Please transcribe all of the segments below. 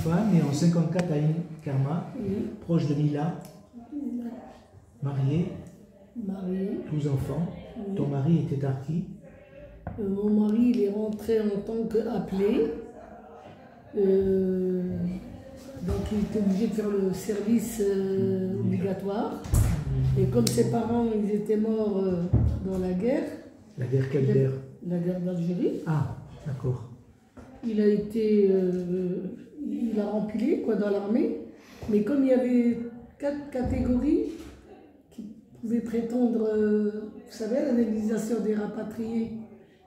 femme, née en 54 à Karma, proche de Mila, mariée, 12 enfants. Oui. Ton mari était à qui? Mon mari, il est rentré en tant qu'appelé. Donc il était obligé de faire le service obligatoire. Et comme ses parents, ils étaient morts dans la guerre. La guerre, quelle guerre? La guerre d'Algérie. Ah, d'accord. Il a été, il a rempli quoi dans l'armée, mais comme il y avait 4 catégories qui pouvaient prétendre, vous savez, à l'indemnisation des rapatriés,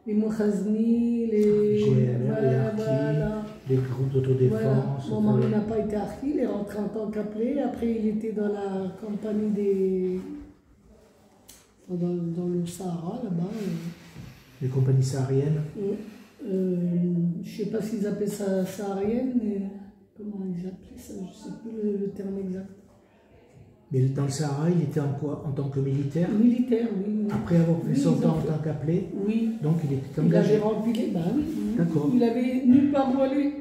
les Mokhazni, les voilà. Les groupes d'autodéfense. Voilà. Mon mari n'a pas été harki, il est rentré en tant qu'appelé. Après, il était dans la compagnie des, dans le Sahara là-bas. Les compagnies sahariennes. Je ne sais pas s'ils appellent ça saharienne, mais comment ils appelaient ça, je ne sais plus le terme exact. Mais dans le Sahara, il était en quoi? En tant que militaire? Militaire, oui. Après avoir fait son temps en tant qu'appelé? Oui. Donc il était engagé? Il avait rempli, ben oui. D'accord. Il avait nulle part où aller.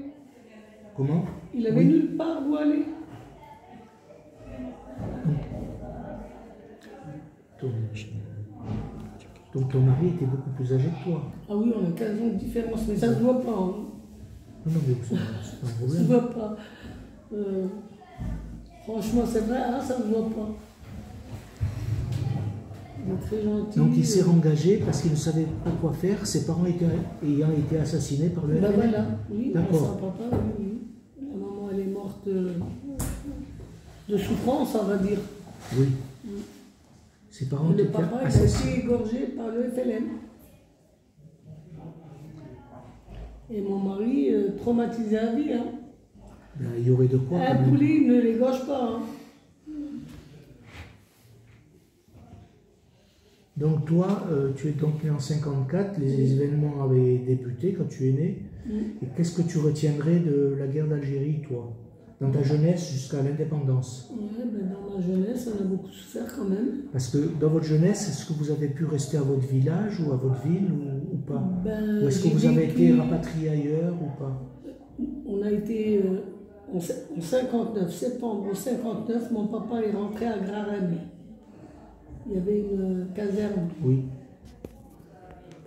Comment? Il avait nulle part où aller. Donc ton mari était beaucoup plus âgé que toi? Ah oui, on a 15 ans de différence, mais ça ne se voit pas. Hein. Non, mais c'est pas un problème. Ça ne se voit pas. Franchement, c'est vrai, hein, ça ne se voit pas. Il est très gentil. Donc il s'est engagé parce qu'il ne savait pas quoi faire, ses parents ayant été assassinés par le FLN. Ben voilà, oui, d'accord. Papa, oui. La maman, elle est morte de souffrance, on va dire. Oui. Ses parents étaient assassinés. Le papa, il a été égorgé par le FLN. Et mon mari, traumatisé à vie. Hein. Ben, il y aurait de quoi. Un poulet ne l'égorge pas. Hein. Donc toi, tu es donc né en 54, les événements avaient débuté quand tu es né. Et qu'est-ce que tu retiendrais de la guerre d'Algérie, toi, dans ta jeunesse jusqu'à l'indépendance? Oui, ben dans ma jeunesse, on a beaucoup souffert quand même. Parce que dans votre jeunesse, est-ce que vous avez pu rester à votre village ou à votre ville ou pas? Ou est-ce que vous avez été rapatrié ailleurs ou pas? On a été, en 59, septembre 59, mon papa est rentré à Grarem. Il y avait une caserne. Oui.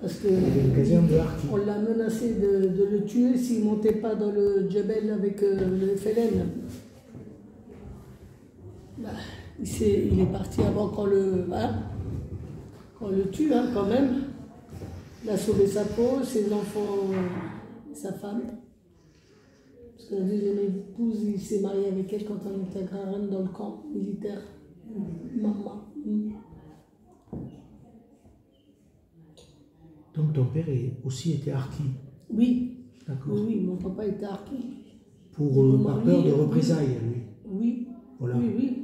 Parce que on l'a menacé de le tuer s'il ne montait pas dans le Djebel avec le FLN. Bah, il est parti avant qu'on le tue, hein, quand même. Il a sauvé sa peau, ses enfants, sa femme. Parce que la deuxième épouse, il s'est marié avec elle quand on était à Grarem dans le camp militaire. Maman. Donc ton père aussi était harki? Oui. D'accord. Oui, mon papa était harki. Par peur de représailles, lui? Oui. Voilà. Oui, oui.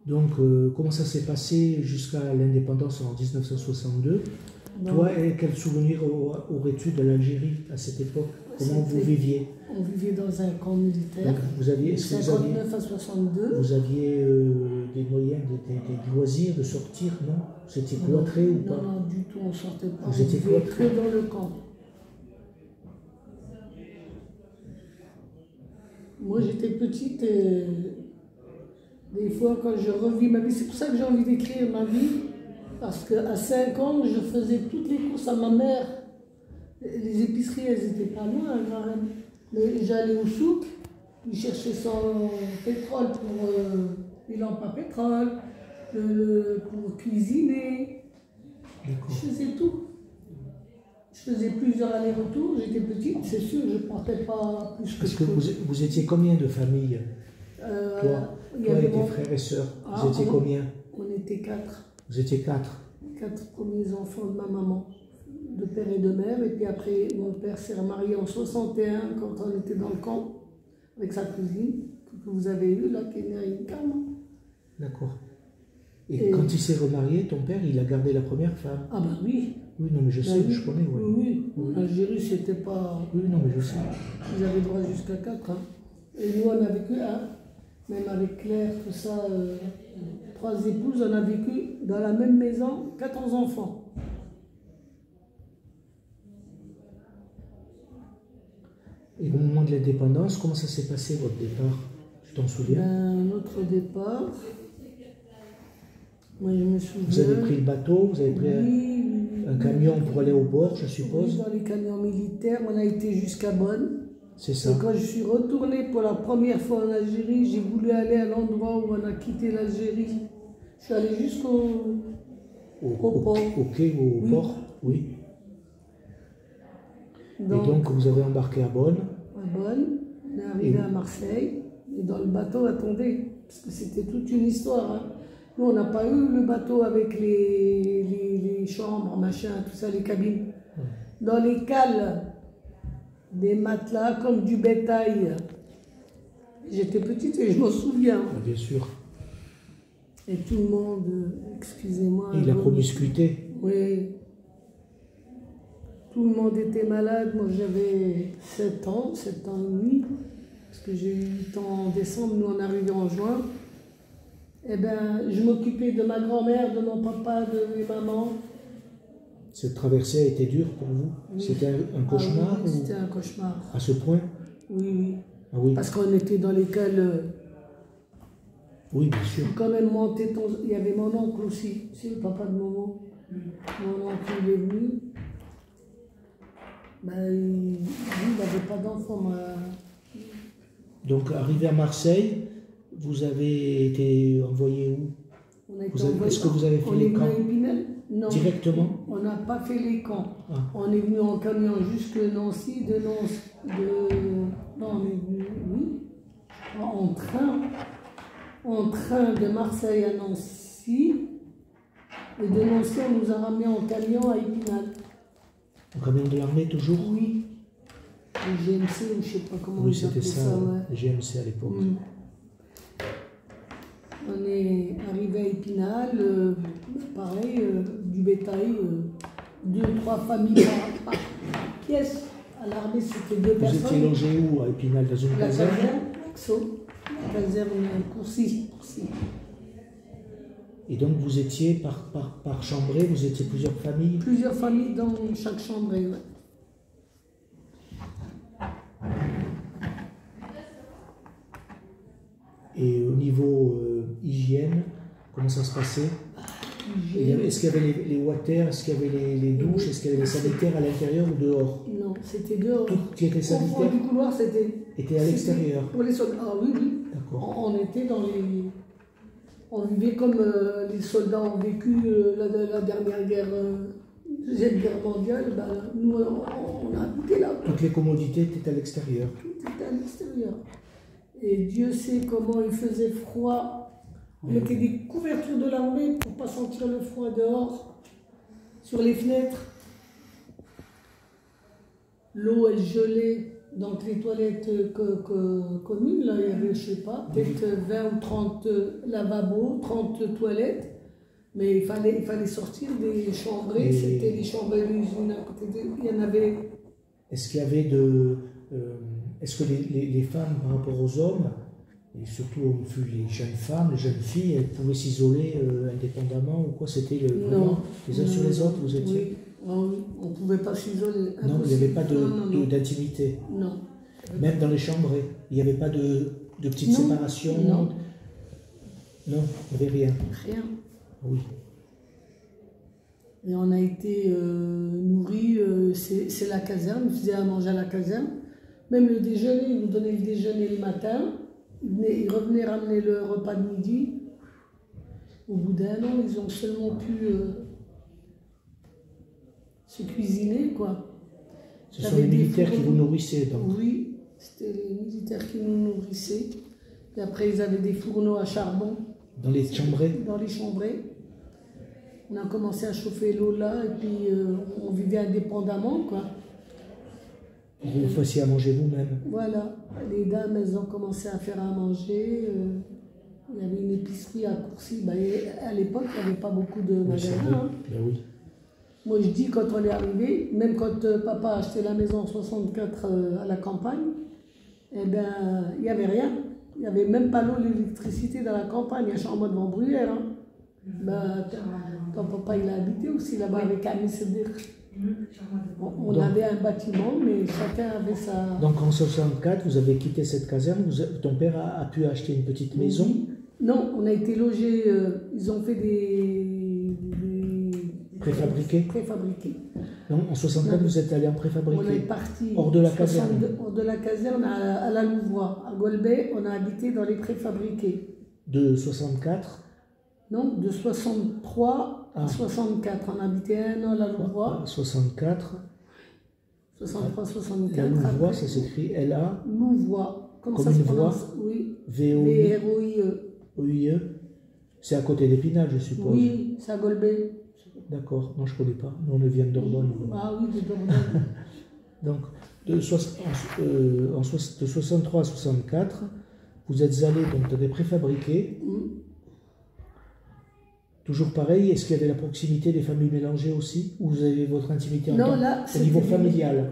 Donc, comment ça s'est passé jusqu'à l'indépendance en 1962? Toi, quel souvenir aurais-tu de l'Algérie à cette époque? Comment vous viviez? On vivait dans un camp militaire. Donc, vous aviez, 59 à 62. Vous aviez des moyens, des loisirs de sortir, non? Vous étiez cloîtré ou pas? Non, du tout, on ne sortait pas. Vous étiez cloîtré que dans le camp. Moi, j'étais petite et des fois, quand je revis ma vie, c'est pour ça que j'ai envie d'écrire ma vie, parce qu'à 5 ans, je faisais toutes les courses à ma mère. Les épiceries, elles n'étaient pas loin, mais j'allais au souk, il cherchait son pétrole pour les lampes à pétrole, pour cuisiner. Je faisais tout. Je faisais plusieurs allers-retours, j'étais petite, c'est sûr, je ne partais pas plus que... Parce que vous étiez combien de familles? Toi et tes frères et sœurs, vous étiez combien? On était 4. Vous étiez 4? 4 premiers enfants de ma maman, de père et de mère, et puis après mon père s'est remarié en 61 quand on était dans le camp avec sa cousine que vous avez eue là, qui est née à Inkam. D'accord. Et quand il s'est remarié, ton père, il a gardé la première femme? Ah ben oui. Oui, non mais je sais, je connais. Oui. Algérie, c'était pas... Oui, non mais je sais. Ils avaient droit jusqu'à 4. Hein. Et nous, on a vécu, même avec Claire, tout ça, 3 épouses, on a vécu dans la même maison, 14 enfants. Et au moment de l'indépendance, comment ça s'est passé votre départ? Tu t'en souviens? Notre départ, moi je me souviens. Vous avez pris le bateau, vous avez pris un camion pour aller au port, je suppose? Oui, dans les camions militaires, on a été jusqu'à Bonn. C'est ça. Et quand je suis retournée pour la première fois en Algérie, j'ai voulu aller à l'endroit où on a quitté l'Algérie. Je suis allée jusqu'au port. Au quai ou au port? Oui. Et donc vous avez embarqué à Bonn? À Bonn, on est arrivé à Marseille. Et dans le bateau, attendez, parce que c'était toute une histoire. Hein. Nous, on n'a pas eu le bateau avec les chambres, machin, tout ça, les cabines. Dans les cales, des matelas comme du bétail. J'étais petite et je m'en souviens. Bien sûr. Et tout le monde, excusez-moi. Et la promiscuité. Oui. Tout le monde était malade. Moi, j'avais 7 ans et demi. Parce que j'ai eu 8 ans en décembre, nous on arrivait en juin. Eh bien, je m'occupais de ma grand-mère, de mon papa, de mes mamans. Cette traversée a été dure pour vous? Oui. C'était un cauchemar? Oui, c'était un cauchemar. À ce point? Oui, oui. Ah, oui. Parce qu'on était dans les cales. Oui, bien sûr. Quand même monté, il y avait mon oncle aussi, c'est le papa de maman. Mon oncle, il est venu. Ben, lui, il n'avait pas d'enfant. Donc, arrivé à Marseille, vous avez été envoyé où? Est-ce que vous avez fait les camps? Non. Directement? On n'a pas fait les camps. Ah. On est venu en camion jusque Nancy, non, on est venu, oui, en train de Marseille à Nancy. Et de Nancy, on nous a ramenés en camion à Épinal. En camion de l'armée, toujours? Oui. Le GMC, ou je ne sais pas comment oui, c'était ça, ouais. Le GMC à l'époque. On est arrivé à Épinal, pareil, du bétail, 2 ou 3 familles par pièce. À l'armée, c'était 2 personnes. Vous étiez logé où à Épinal? Dans une caserne? La caserne Courcy. Et donc vous étiez par chambrée, vous étiez plusieurs familles? Plusieurs familles dans chaque chambrée, oui. Et au niveau hygiène, comment ça se passait? Est-ce qu'il y avait les water, est-ce qu'il y avait les douches, est-ce qu'il y avait les sanitaires à l'intérieur ou dehors? Non, c'était dehors. Tout qui était sanitaire? Au fond du couloir, était à l'extérieur? Pour les soldats, ah oui, oui. D'accord. On était dans les... On vivait comme les soldats ont vécu la dernière guerre, deuxième guerre mondiale. Ben, nous, on a habité là. Toutes les commodités étaient à l'extérieur? Tout était à l'extérieur. Et Dieu sait comment il faisait froid. On mettait des couvertures de l'armée pour ne pas sentir le froid dehors, sur les fenêtres. L'eau, elle gelait. Donc les toilettes communes, là, il y avait, je sais pas, peut-être 20 ou 30 lavabos, 30 toilettes. Mais il fallait sortir des chambrées. C'était les chambrées d'usine à côté il y en avait. Est-ce qu'il y avait est-ce que les femmes, par rapport aux hommes, et surtout les jeunes femmes, les jeunes filles, elles pouvaient s'isoler indépendamment ou quoi? C'était vraiment les uns sur les autres, vous étiez? Oui, on ne pouvait pas s'isoler. Non, il n'y avait pas d'intimité. Non. Même dans les chambrées, il n'y avait pas de petites séparations? Non. Non, il n'y avait rien? Rien. Oui. Et on a été nourris, c'est la caserne, ils faisaient à manger à la caserne. Même le déjeuner, ils nous donnaient le déjeuner le matin. Ils revenaient ramener le repas de midi. Au bout d'un an, ils ont seulement pu se cuisiner, quoi. Ce sont les militaires qui vous nourrissaient, donc? Oui, c'était les militaires qui nous nourrissaient. Et après, ils avaient des fourneaux à charbon. Dans les chambrées? Dans les chambrées. On a commencé à chauffer l'eau là, et puis on vivait indépendamment, quoi. Vous fassiez à manger vous-même? Voilà. Les dames, elles ont commencé à faire à manger. Il y avait une épicerie à Courcy. Ben, à l'époque, il n'y avait pas beaucoup de magasins. Hein. Ben oui. Moi, je dis, quand on est arrivé, même quand papa a acheté la maison en 64 à la campagne, eh ben, il n'y avait rien. Il n'y avait même pas l'eau, l'électricité dans la campagne. Il y a Chambon devant Bruyère. Hein. Ben, ton papa, il a habité aussi là-bas avec Amis Sedir. On avait un bâtiment, mais chacun avait sa... Donc en 64, vous avez quitté cette caserne, ton père a pu acheter une petite maison? Non, on a été logés, ils ont fait des préfabriqués. Donc en 64, vous êtes allé en préfabriqué? On est parti hors de la caserne? Hors de la caserne à la Louvois. À Golbet, on a habité dans les préfabriqués. De 64? Non, de 63 à 64. On a habité un an à la Louvois. 64. 63, 64. La Louvois, ça s'écrit L-A. Louvois. Comme ça se prononce? Oui. V-O-I-E. O-I-E. C'est à côté d'Épinal, je suppose. Oui, c'est à Golbet. D'accord, non je ne connais pas. Nous on vient de Dordogne. Ah oui, de Dordogne. Donc de 63 à 64, vous êtes allés dans des préfabriqués. Toujours pareil, est-ce qu'il y avait la proximité des familles mélangées aussi? Ou vous avez votre intimité au niveau familial?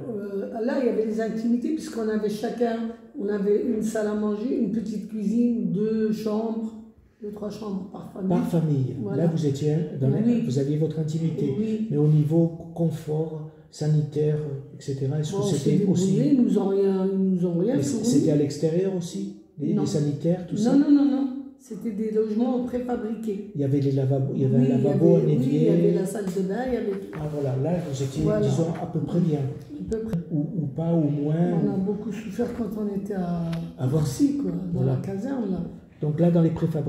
Là, il y avait des intimités puisqu'on avait chacun, on avait une salle à manger, une petite cuisine, 2 chambres. 2-3 chambres par famille. Par famille. Voilà. Là, vous étiez vous aviez votre intimité. Oui. Mais au niveau confort, sanitaire, etc., est-ce que c'était aussi... Ils nous ont rien fourni. C'était à l'extérieur aussi? Les sanitaires, tout ça? Non. C'était des logements préfabriqués. Il y avait les lavabos, il y avait un lavabo, un évier. Oui, il y avait la salle de bain, il y avait tout. Ah voilà, là, vous étiez, disons, à peu près bien. À peu près. Ou pas, ou moins. On a beaucoup souffert quand on était à Vorcy, quoi, dans la caserne, là. Donc là, dans les préfabriqués,